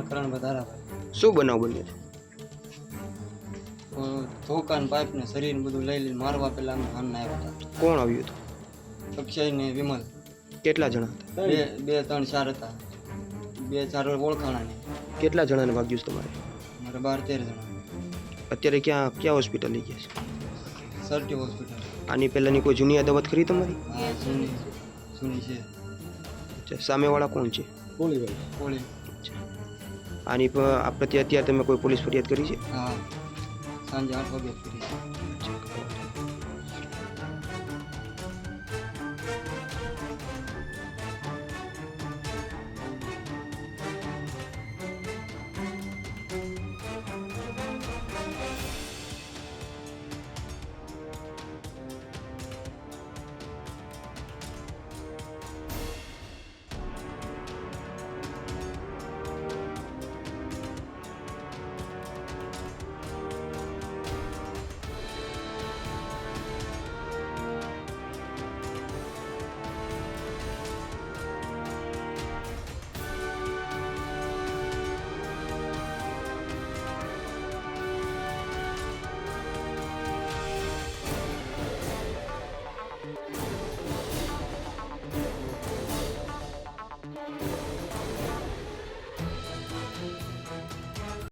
કરણ વધારાભાઈ. શું બનાવ બન્યો છે? ધોકા ને પાઇપ ને શરીર બધું લઈ લઈને મારવા પેલા અમે હાન આવ્યા હતા. કોણ આવ્યું હતું? અક્ષય ને વિમલ. કેટલા જણા હતા? બે ત્રણ ચાર હતા. 2-4 ઓળખાણા ને. કેટલા જણાને વાગ્યું છે તમારે? મારે 12-13 જણા. અત્યારે ક્યાં હોસ્પિટલ લઈ ગયા છે? Sir T hospital. આની પહેલાંની કોઈ જૂની અદાવત ખરી તમારી? હા, સુની છે. અચ્છા, સામેવાળા કોણ છે? પોળી. આની પર આ પ્રત્યે અત્યારે તમે કોઈ પોલીસ ફરિયાદ કરી છે? હા, સાંજે 8 વાગે કરી.